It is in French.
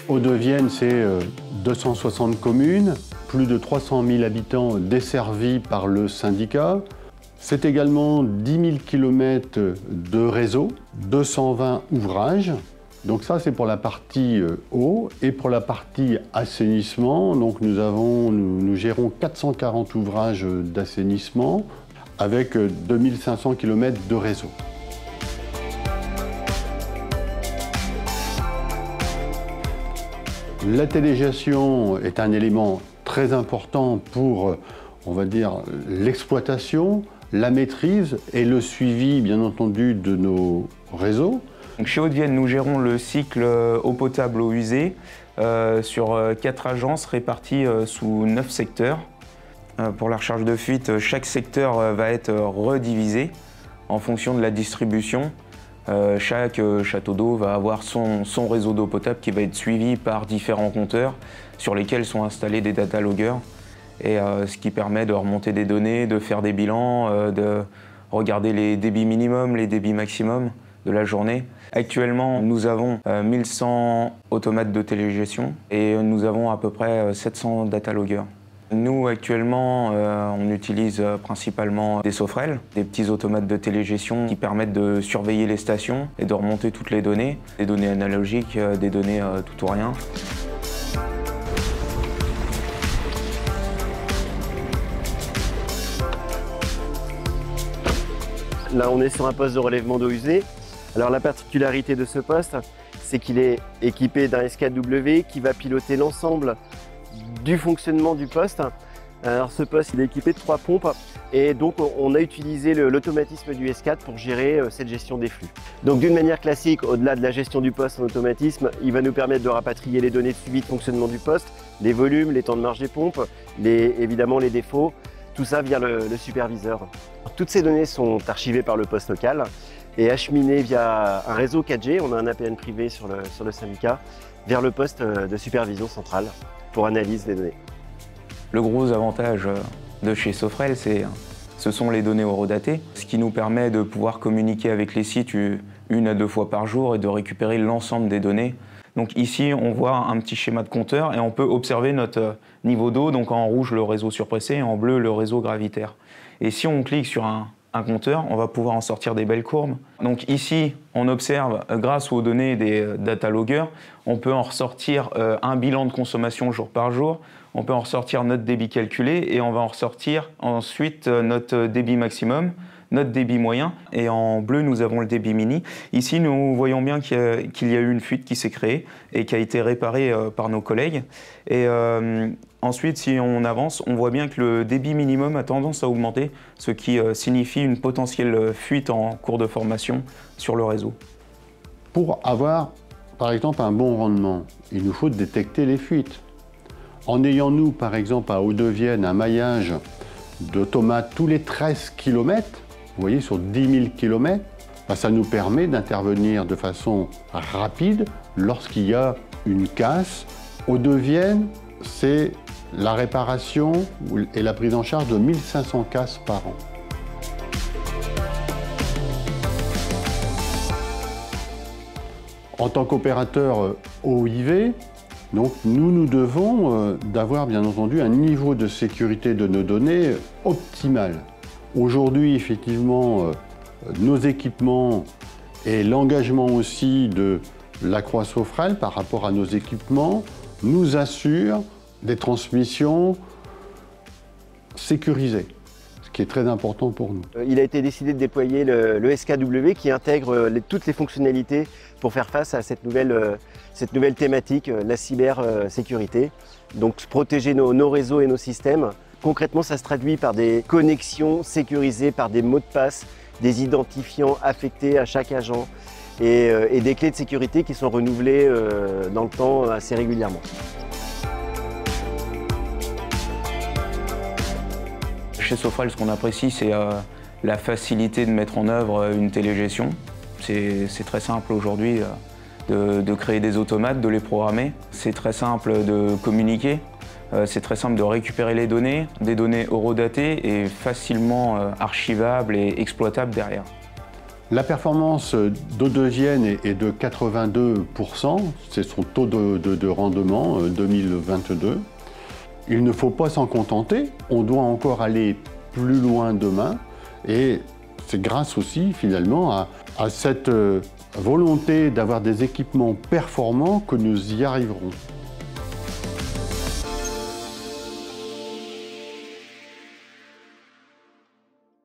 Hauts-de-Vienne, c'est 260 communes, plus de 300 000 habitants desservis par le syndicat. C'est également 10 000 km de réseau, 220 ouvrages. Donc ça, c'est pour la partie eau. Et pour la partie assainissement, donc nous gérons 440 ouvrages d'assainissement avec 2500 km de réseau. La télégestion est un élément très important pour, on va dire, l'exploitation, la maîtrise et le suivi, bien entendu, de nos réseaux. Donc chez Hauts-de-Vienne, nous gérons le cycle eau potable, eau usée sur 4 agences réparties sous 9 secteurs. Pour la recharge de fuite, chaque secteur va être redivisé en fonction de la distribution. Chaque château d'eau va avoir son réseau d'eau potable qui va être suivi par différents compteurs sur lesquels sont installés des data loggers. Et ce qui permet de remonter des données, de faire des bilans, de regarder les débits minimums, les débits maximums de la journée. Actuellement, nous avons 1100 automates de télégestion et nous avons à peu près 700 data loggers. Nous, actuellement, on utilise principalement des Sofrel, des petits automates de télégestion qui permettent de surveiller les stations et de remonter toutes les données, des données analogiques, des données tout ou rien. Là, on est sur un poste de relèvement d'eau usée. Alors la particularité de ce poste, c'est qu'il est équipé d'un SKW qui va piloter l'ensemble du fonctionnement du poste. Alors ce poste, il est équipé de 3 pompes et donc on a utilisé l'automatisme du S4 pour gérer cette gestion des flux. Donc d'une manière classique, au-delà de la gestion du poste en automatisme, il va nous permettre de rapatrier les données de suivi de fonctionnement du poste, les volumes, les temps de marche des pompes, évidemment les défauts, tout ça via le superviseur. Toutes ces données sont archivées par le poste local et acheminées via un réseau 4G, on a un APN privé sur le syndicat, vers le poste de supervision centrale pour analyse des données. Le gros avantage de chez Sofrel, ce sont les données horodatées, ce qui nous permet de pouvoir communiquer avec les sites 1 à 2 fois par jour et de récupérer l'ensemble des données. Donc ici, on voit un petit schéma de compteur et on peut observer notre niveau d'eau, donc en rouge le réseau surpressé et en bleu le réseau gravitaire. Et si on clique sur un compteur, on va pouvoir en sortir des belles courbes. Donc ici, on observe, grâce aux données des data loggers, on peut en ressortir un bilan de consommation jour par jour, on peut en ressortir notre débit calculé et on va en ressortir ensuite notre débit maximum, notre débit moyen, et en bleu, nous avons le débit mini. Ici, nous voyons bien qu'il y a eu une fuite qui s'est créée et qui a été réparée par nos collègues. Et ensuite, si on avance, on voit bien que le débit minimum a tendance à augmenter, ce qui signifie une potentielle fuite en cours de formation sur le réseau. Pour avoir, par exemple, un bon rendement, il nous faut détecter les fuites. En ayant, nous, par exemple, à Hauts-de-Vienne, un maillage d'automates tous les 13 km, vous voyez, sur 10 000 km, ça nous permet d'intervenir de façon rapide lorsqu'il y a une casse. Hauts-de-Vienne, c'est la réparation et la prise en charge de 1500 casses par an. En tant qu'opérateur OIV, donc nous devons d'avoir bien entendu un niveau de sécurité de nos données optimal. Aujourd'hui, effectivement, nos équipements et l'engagement aussi de la Croix Sofrel par rapport à nos équipements nous assurent des transmissions sécurisées, ce qui est très important pour nous. Il a été décidé de déployer le SKW qui intègre toutes les fonctionnalités pour faire face à cette nouvelle thématique, la cybersécurité. Donc protéger nos réseaux et nos systèmes. Concrètement, ça se traduit par des connexions sécurisées, par des mots de passe, des identifiants affectés à chaque agent et des clés de sécurité qui sont renouvelées dans le temps assez régulièrement. Chez Sofrel, ce qu'on apprécie, c'est la facilité de mettre en œuvre une télégestion. C'est très simple aujourd'hui de créer des automates, de les programmer. C'est très simple de communiquer. C'est très simple de récupérer les données, des données horodatées et facilement archivables et exploitables derrière. La performance d'Eau-de-Vienne est de 82%, c'est son taux de rendement 2022. Il ne faut pas s'en contenter, on doit encore aller plus loin demain et c'est grâce aussi finalement à cette volonté d'avoir des équipements performants que nous y arriverons.